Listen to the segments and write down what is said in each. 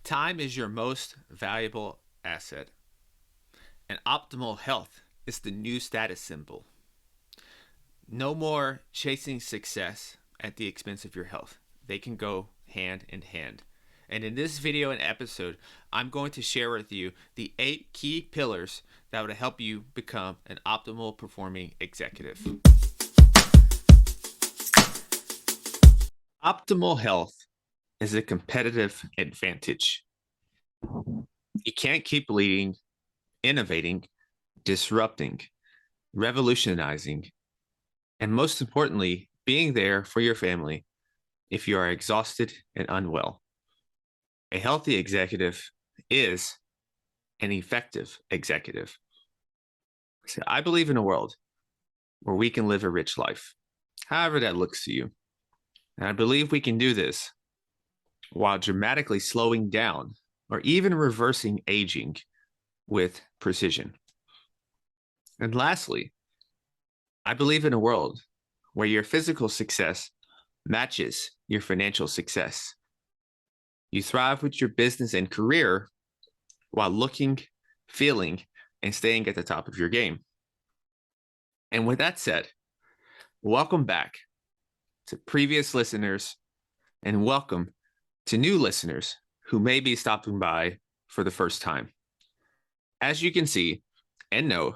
Time is your most valuable asset, and optimal health is the new status symbol. No more chasing success at the expense of your health. They can go hand in hand. And in this video and episode, I'm going to share with you the 8 key pillars that would help you become an optimal performing executive. Optimal health is a competitive advantage. You can't keep leading, innovating, disrupting, revolutionizing, and most importantly, being there for your family if you are exhausted and unwell. A healthy executive is an effective executive. So I believe in a world where we can live a rich life, however that looks to you. And I believe we can do this while dramatically slowing down or even reversing aging with precision. And lastly, I believe in a world where your physical success matches your financial success. You thrive with your business and career while looking, feeling, and staying at the top of your game. And with that said, welcome back to previous listeners and welcome to new listeners who may be stopping by for the first time. As you can see and know,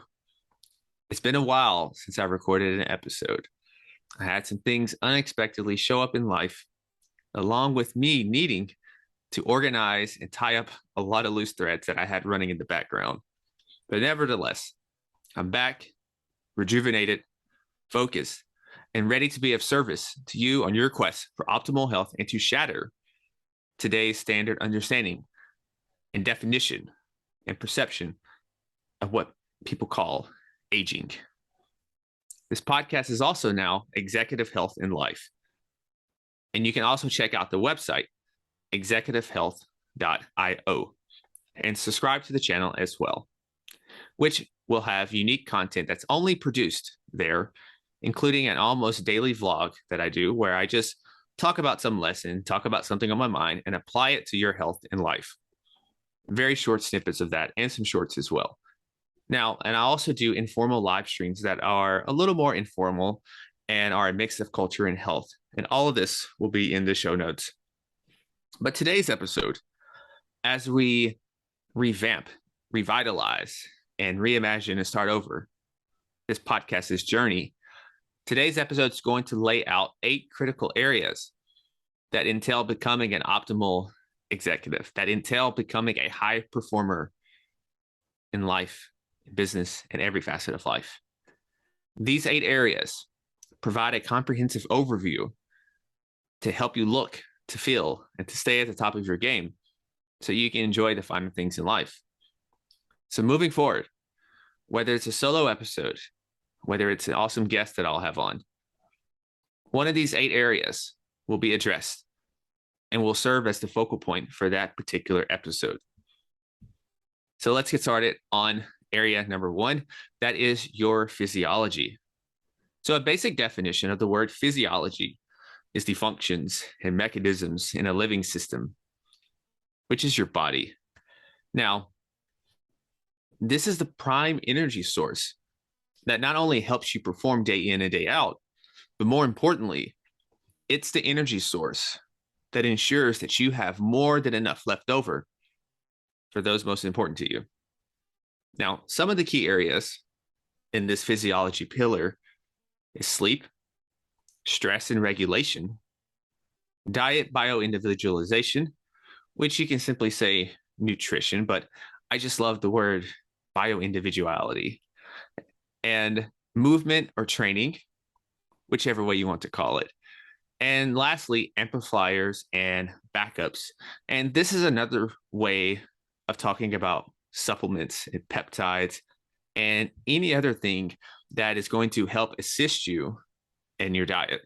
it's been a while since I recorded an episode. I had some things unexpectedly show up in life, along with me needing to organize and tie up a lot of loose threads that I had running in the background. But nevertheless, I'm back, rejuvenated, focused, and ready to be of service to you on your quest for optimal health and to shatter today's standard understanding and definition and perception of what people call aging. This podcast is also now Executive Health in Life. And you can also check out the website, executivehealth.io, and subscribe to the channel as well, which will have unique content that's only produced there, including an almost daily vlog that I do where I just talk about some lesson, talk about something on my mind, and apply it to your health and life. Very short snippets of that and some shorts as well. Now, and I also do informal live streams that are a little more informal and are a mix of culture and health. And all of this will be in the show notes. But today's episode, as we revamp, revitalize, and reimagine and start over this podcast's journey, today's episode is going to lay out 8 critical areas that entail becoming an optimal executive, that entail becoming a high performer in life, business, and every facet of life. These 8 areas provide a comprehensive overview to help you look, to feel, and to stay at the top of your game so you can enjoy the finer things in life. So moving forward, whether it's a solo episode, whether it's an awesome guest that I'll have on, one of these 8 areas will be addressed and will serve as the focal point for that particular episode. So let's get started on area number 1, that is your physiology. So a basic definition of the word physiology is the functions and mechanisms in a living system, which is your body. Now, this is the prime energy source that not only helps you perform day in and day out, but more importantly, it's the energy source that ensures that you have more than enough left over for those most important to you. Now, some of the key areas in this physiology pillar is sleep, stress and regulation, diet bioindividualization, which you can simply say nutrition, but I just love the word bioindividuality, and movement or training, whichever way you want to call it. And lastly, amplifiers and backups. And this is another way of talking about supplements and peptides and any other thing that is going to help assist you in your diet.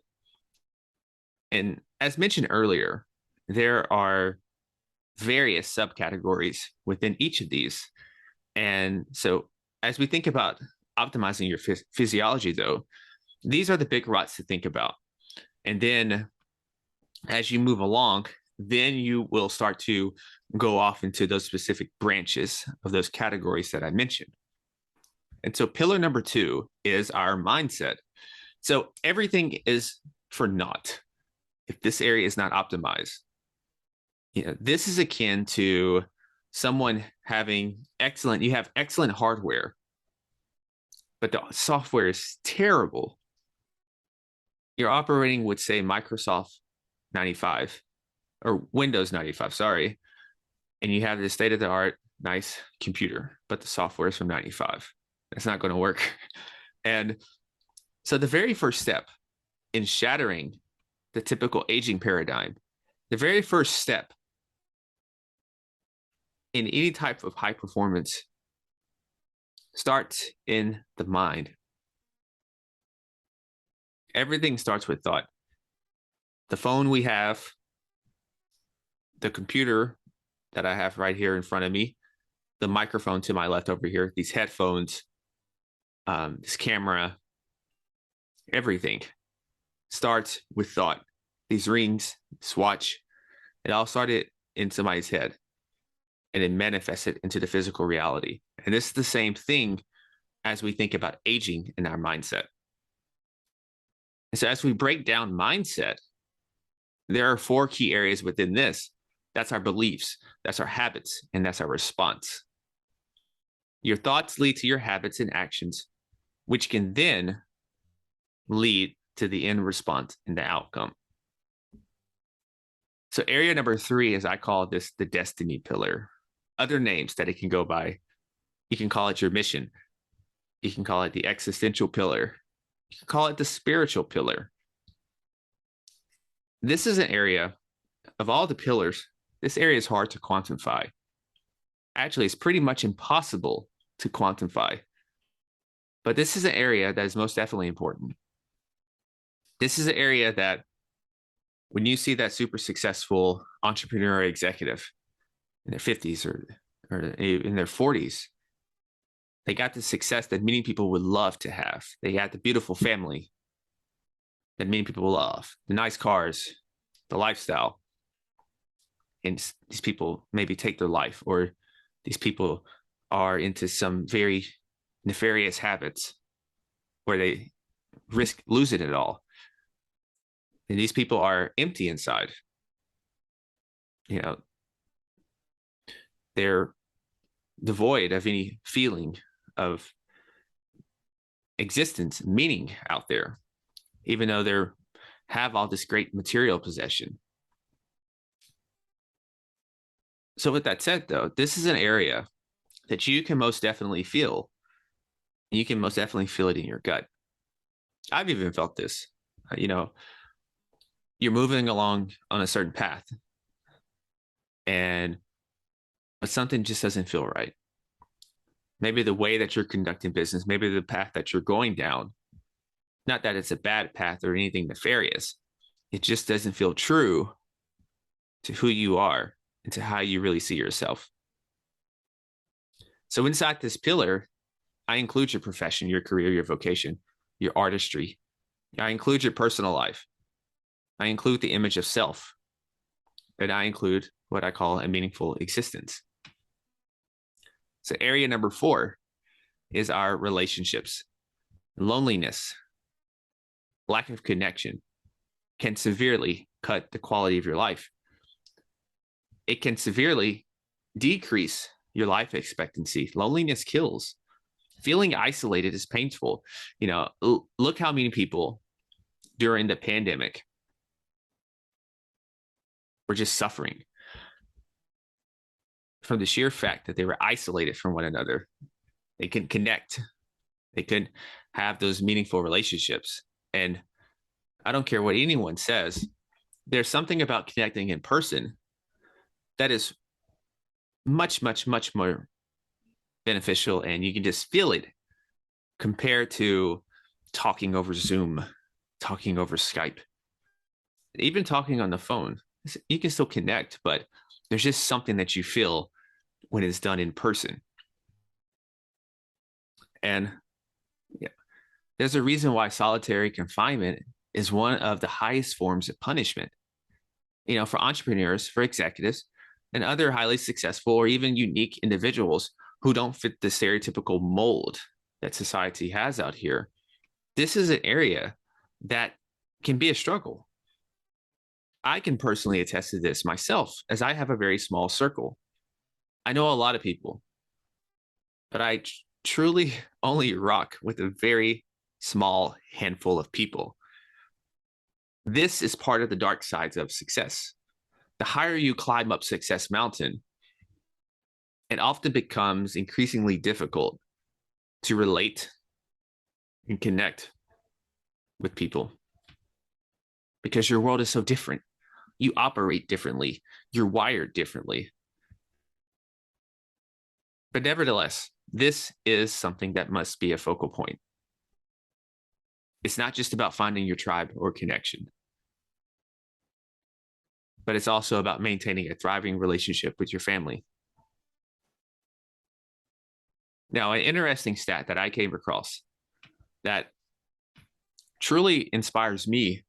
And as mentioned earlier, there are various subcategories within each of these. And so as we think about optimizing your physiology, though, these are the big rots to think about. And then as you move along, then you will start to go off into those specific branches of those categories that I mentioned. And so pillar number 2 is our mindset. So everything is for naught if this area is not optimized. This is akin to someone having you have excellent hardware, but the software is terrible. You're operating with, say, Microsoft 95 or Windows 95, sorry, and you have this state-of-the-art nice computer, but the software is from 95. It's not going to work. And so the very first step in shattering the typical aging paradigm, the very first step in any type of high performance starts in the mind. Everything starts with thought. The phone we have, the computer that I have right here in front of me, the microphone to my left over here, these headphones, this camera, everything starts with thought. These rings, this watch, it all started in somebody's head and it manifested into the physical reality. And this is the same thing as we think about aging in our mindset. And so as we break down mindset, there are 4 key areas within this. That's our beliefs, that's our habits, and that's our response. Your thoughts lead to your habits and actions, which can then lead to the end response and the outcome. So area number 3 is, I call this the destiny pillar. Other names that it can go by. You can call it your mission. You can call it the existential pillar. You can call it the spiritual pillar. This is an area of all the pillars. This area is hard to quantify. Actually, it's pretty much impossible to quantify. But this is an area that is most definitely important. This is an area that when you see that super successful entrepreneur executive in their 50s or in their 40s, they got the success that many people would love to have. They had the beautiful family that many people love, the nice cars, the lifestyle. And these people maybe take their life, or these people are into some very nefarious habits where they risk losing it all. And these people are empty inside. They're devoid of any feeling of existence, meaning out there, even though they have all this great material possession. So with that said, though, this is an area that you can most definitely feel. And you can most definitely feel it in your gut. I've even felt this. You're moving along on a certain path, but something just doesn't feel right. Maybe the way that you're conducting business, maybe the path that you're going down, not that it's a bad path or anything nefarious, it just doesn't feel true to who you are and to how you really see yourself. So inside this pillar, I include your profession, your career, your vocation, your artistry. I include your personal life. I include the image of self. And I include what I call a meaningful existence. So area number 4 is our relationships. Loneliness, lack of connection can severely cut the quality of your life. It can severely decrease your life expectancy. Loneliness kills. Feeling isolated is painful. Look how many people during the pandemic were just suffering from the sheer fact that they were isolated from one another. They couldn't connect. They couldn't have those meaningful relationships. And I don't care what anyone says, there's something about connecting in person that is much, much, much more beneficial, and you can just feel it compared to talking over Zoom, talking over Skype, even talking on the phone. You can still connect, but there's just something that you feel when it's done in person. And there's a reason why solitary confinement is one of the highest forms of punishment. For entrepreneurs, for executives, and other highly successful or even unique individuals who don't fit the stereotypical mold that society has out here, this is an area that can be a struggle. I can personally attest to this myself, as I have a very small circle. I know a lot of people, but I truly only rock with a very small handful of people. This is part of the dark sides of success. The higher you climb up Success Mountain, it often becomes increasingly difficult to relate and connect with people because your world is so different. You operate differently, you're wired differently. But nevertheless, this is something that must be a focal point. It's not just about finding your tribe or connection, but it's also about maintaining a thriving relationship with your family. Now, an interesting stat that I came across that truly inspires me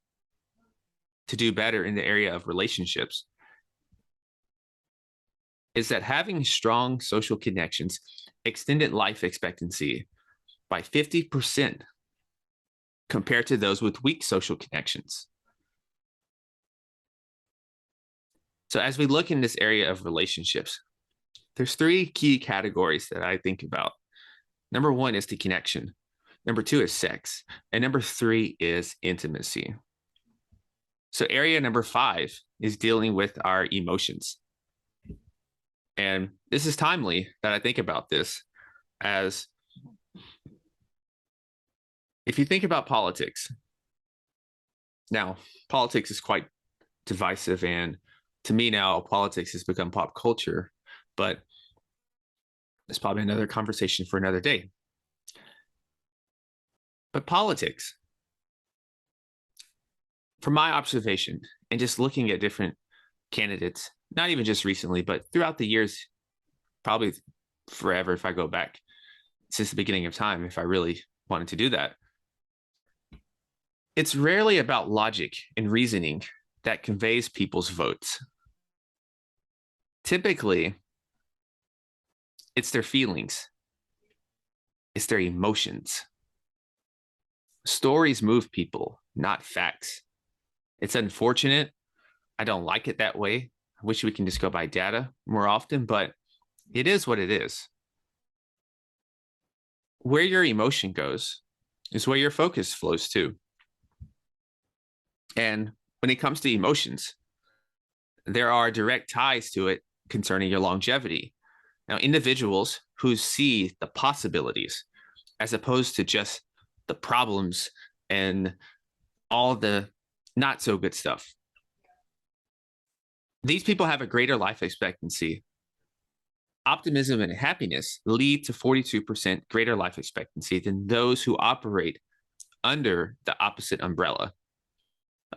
to do better in the area of relationships is that having strong social connections extended life expectancy by 50% compared to those with weak social connections. So as we look in this area of relationships, there's three key categories that I think about. Number one is the connection. Number two is sex. And number three is intimacy. So area number 5 is dealing with our emotions. And this is timely that I think about this, as if you think about politics, now politics is quite divisive, and to me now politics has become pop culture, but it's probably another conversation for another day. But politics, from my observation and just looking at different candidates, not even just recently, but throughout the years, probably forever if I go back since the beginning of time, if I really wanted to do that, it's rarely about logic and reasoning that conveys people's votes. Typically, it's their feelings, it's their emotions. Stories move people, not facts. It's unfortunate. I don't like it that way. I wish we can just go by data more often, but it is what it is. Where your emotion goes is where your focus flows to. And when it comes to emotions, there are direct ties to it concerning your longevity. Now, individuals who see the possibilities as opposed to just the problems and all the not so good stuff, these people have a greater life expectancy. Optimism and happiness lead to 42% greater life expectancy than those who operate under the opposite umbrella.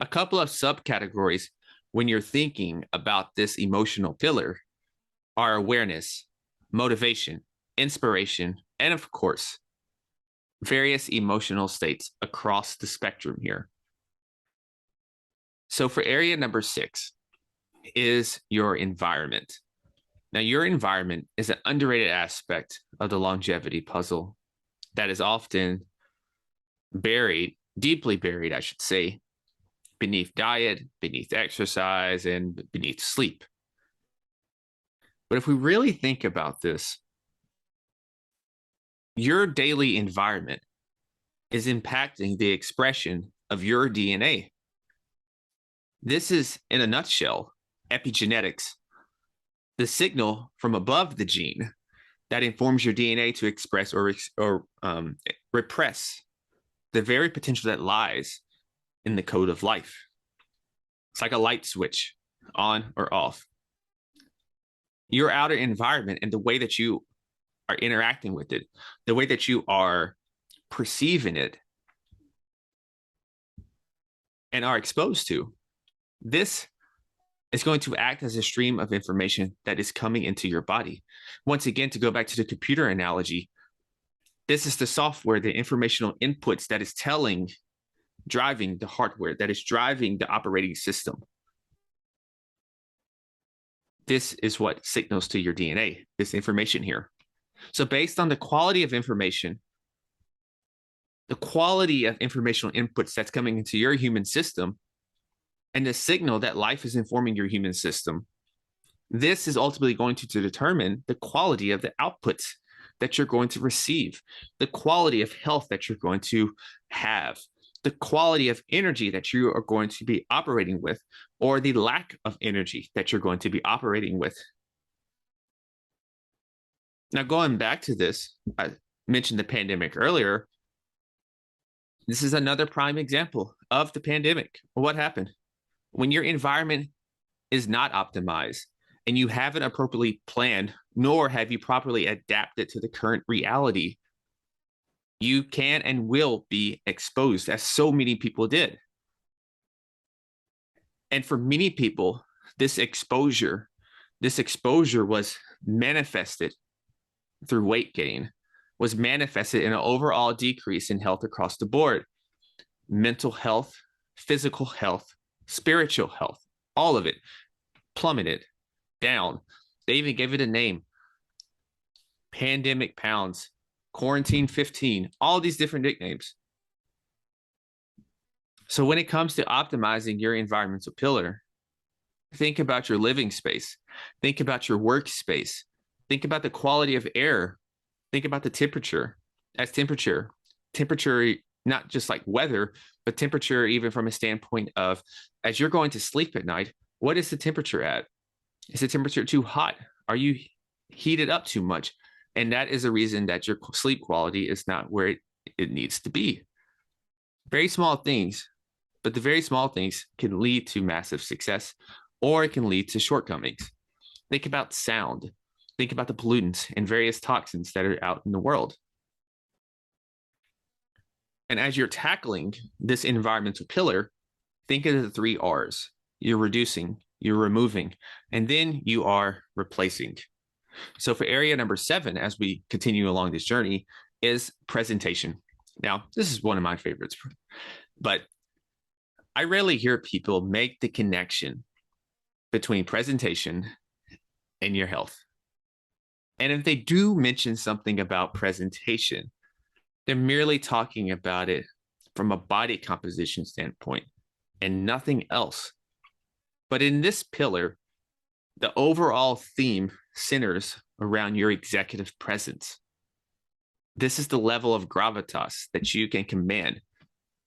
A couple of subcategories when you're thinking about this emotional pillar are awareness, motivation, inspiration, and of course, various emotional states across the spectrum here. So for area number 6 is your environment. Now, your environment is an underrated aspect of the longevity puzzle that is often buried, deeply buried, I should say, beneath diet, beneath exercise, and beneath sleep. But if we really think about this, your daily environment is impacting the expression of your DNA. This is, in a nutshell, epigenetics, the signal from above the gene that informs your DNA to express or repress the very potential that lies in the code of life. It's like a light switch, on or off. Your outer environment and the way that you are interacting with it, the way that you are perceiving it and are exposed to, this is going to act as a stream of information that is coming into your body. Once again, to go back to the computer analogy, this is the software, the informational inputs that is driving the hardware, that is driving the operating system. this is what signals to your DNA, this information here. So based on the quality of information, the quality of informational inputs that's coming into your human system, and the signal that life is informing your human system, this is ultimately going to determine the quality of the outputs that you're going to receive, the quality of health that you're going to have, the quality of energy that you are going to be operating with, or the lack of energy that you're going to be operating with. Now, going back to this, I mentioned the pandemic earlier. This is another prime example of the pandemic. What happened? When your environment is not optimized and you haven't appropriately planned, nor have you properly adapted to the current reality, you can and will be exposed, as so many people did. And for many people, this exposure was manifested through weight gain, was manifested in an overall decrease in health across the board. Mental health, physical health, spiritual health, all of it plummeted down. They even gave it a name: pandemic pounds, quarantine 15, all these different nicknames. So when it comes to optimizing your environmental pillar, think about your living space, think about your workspace, think about the quality of air, think about the temperature. As temperature, not just like weather, but temperature even from a standpoint of, as you're going to sleep at night, what is the temperature at? Is the temperature too hot? Are you heated up too much? And that is a reason that your sleep quality is not where it needs to be. Very small things, but the very small things can lead to massive success, or it can lead to shortcomings. Think about sound. Think about the pollutants and various toxins that are out in the world. And as you're tackling this environmental pillar, think of the 3 R's. You're reducing, you're removing, and then you are replacing. So for area number 7, as we continue along this journey, is presentation. Now, this is one of my favorites, but I rarely hear people make the connection between presentation and your health. And if they do mention something about presentation, they're merely talking about it from a body composition standpoint and nothing else. But in this pillar, the overall theme centers around your executive presence. This is the level of gravitas that you can command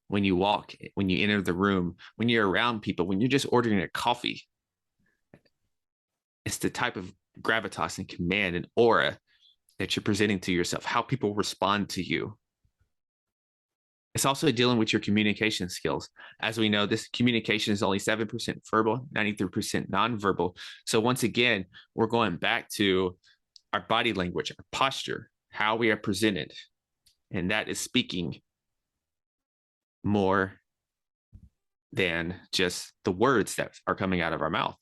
when you walk, when you enter the room, when you're around people, when you're just ordering a coffee. It's the type of gravitas and command and aura that you're presenting to yourself, how people respond to you. It's also dealing with your communication skills. As we know, this communication is only 7% verbal, 93% nonverbal. So once again, we're going back to our body language, our posture, how we are presented. And that is speaking more than just the words that are coming out of our mouth.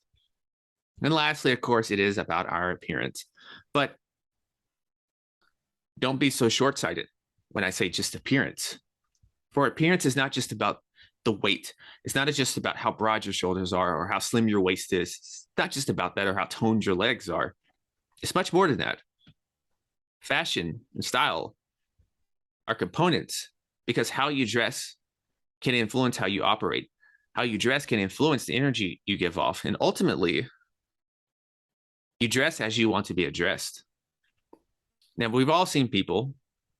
And lastly, of course, it is about our appearance. But don't be so short-sighted when I say just appearance. For appearance is not just about the weight. It's not just about how broad your shoulders are or how slim your waist is. It's not just about that or how toned your legs are. It's much more than that. Fashion and style are components, because how you dress can influence how you operate. How you dress can influence the energy you give off. And ultimately, you dress as you want to be addressed. Now, we've all seen people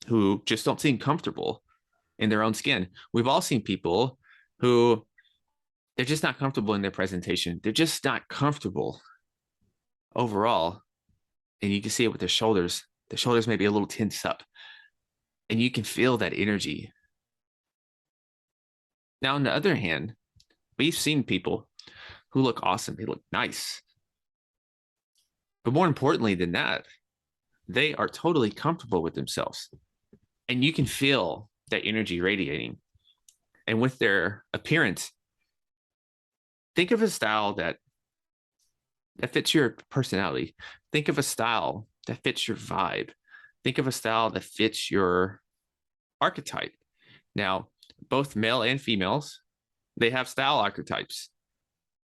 who just don't seem comfortable in their own skin. We've all seen people who they're just not comfortable in their presentation. They're just not comfortable overall. And you can see it with their shoulders. Their shoulders may be a little tense up. And you can feel that energy. Now, on the other hand, we've seen people who look awesome. They look nice. But more importantly than that, they are totally comfortable with themselves. And you can feel that energy radiating. And with their appearance, think of a style that fits your personality. Think of a style that fits your vibe. Think of a style that fits your archetype. Now, both male and females, they have style archetypes.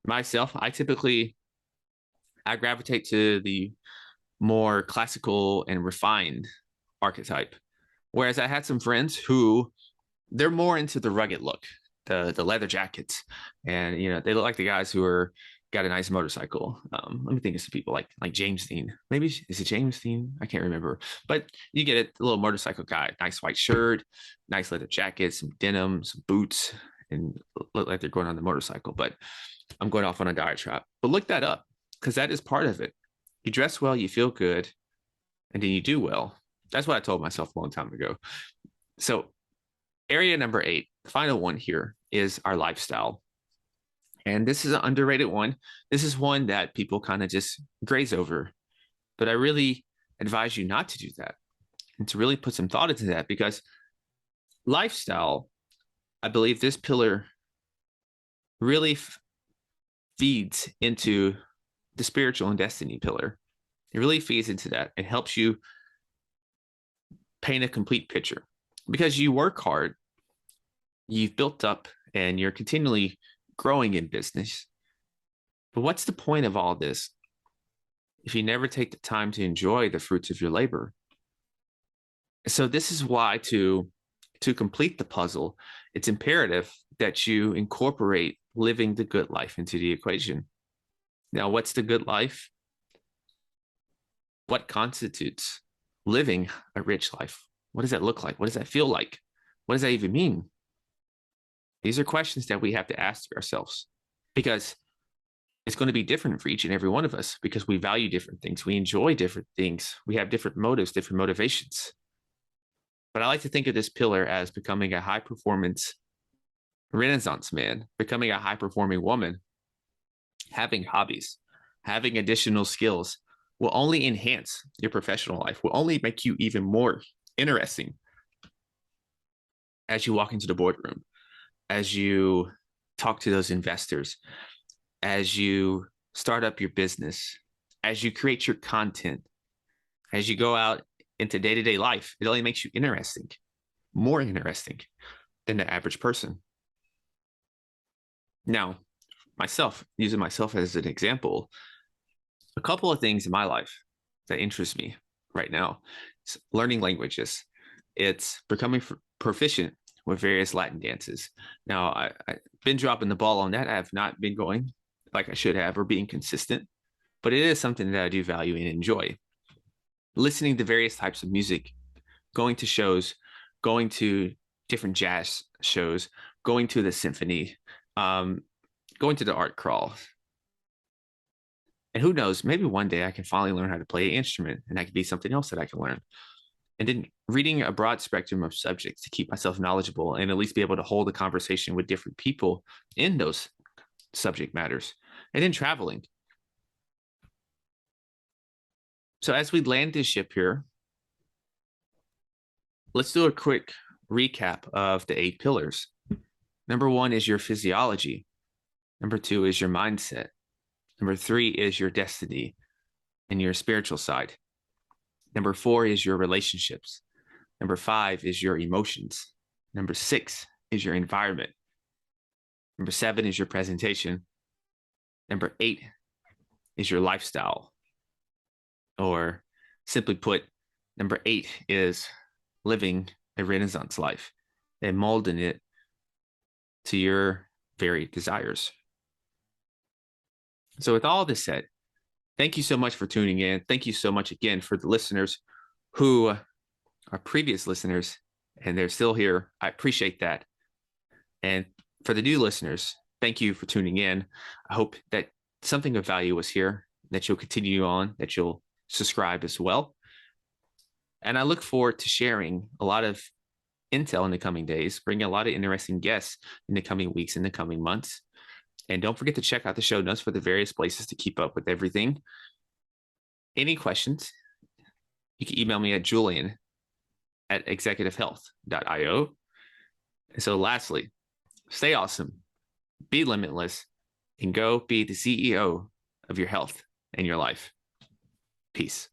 Myself, I typically I gravitate to the more classical and refined archetype. Whereas I had some friends who they're more into the rugged look, the leather jackets, and they look like the guys who are got a nice motorcycle. Let me think of some people like James Dean. Maybe is it James Dean? I can't remember, but you get it. The little motorcycle guy, nice white shirt, nice leather jacket, some denim, some boots, and look like they're going on the motorcycle. But I'm going off on a diatribe. But look that up because that is part of it. You dress well, you feel good, and then you do well. That's what I told myself a long time ago. So area number 8, the final one here, is our lifestyle. And this is an underrated one. This is one that people kind of just graze over. But I really advise you not to do that and to really put some thought into that, because lifestyle, I believe this pillar really feeds into the spiritual and destiny pillar. It really feeds into that. It helps you paint a complete picture because you work hard, you've built up, and you're continually growing in business. But what's the point of all this if you never take the time to enjoy the fruits of your labor? So this is why to complete the puzzle, it's imperative that you incorporate living the good life into the equation. Now, what's the good life? What constitutes living a rich life? What does that look like? What does that feel like? What does that even mean? These are questions that we have to ask ourselves, because it's going to be different for each and every one of us, because we value different things. We enjoy different things. We have different motives, different motivations. But I like to think of this pillar as becoming a high performance Renaissance man, becoming a high performing woman. Having hobbies, having additional skills will only enhance your professional life, will only make you even more interesting as you walk into the boardroom, as you talk to those investors, as you start up your business, as you create your content, as you go out into day-to-day life. It only makes you interesting, more interesting than the average person. Now, using myself as an example, a couple of things in my life that interest me right now: it's learning languages. It's becoming proficient with various Latin dances. Now, I've been dropping the ball on that. I have not been going like I should have, or being consistent, but it is something that I do value and enjoy. Listening to various types of music, going to shows, going to different jazz shows, going to the symphony, going to the art crawl. And who knows, maybe one day I can finally learn how to play an instrument, and that could be something else that I can learn. And then reading a broad spectrum of subjects to keep myself knowledgeable and at least be able to hold a conversation with different people in those subject matters. And then traveling. So as we land this ship here, let's do a quick recap of the 8 pillars. Number 1 is your physiology. Number 2 is your mindset. Number 3 is your destiny and your spiritual side. Number 4 is your relationships. Number 5 is your emotions. Number 6 is your environment. Number 7 is your presentation. Number 8 is your lifestyle. Or simply put, number 8 is living a Renaissance life and molding it to your very desires. So with all this said, thank you so much for tuning in. Thank you so much again for the listeners who are previous listeners and they're still here. I appreciate that. And for the new listeners, thank you for tuning in. I hope that something of value was here, that you'll continue on, that you'll subscribe as well. And I look forward to sharing a lot of intel in the coming days, bringing a lot of interesting guests in the coming weeks, in the coming months. And don't forget to check out the show notes for the various places to keep up with everything. Any questions, you can email me at julian@executivehealth.io. And so lastly, stay awesome, be limitless, and go be the CEO of your health and your life. Peace.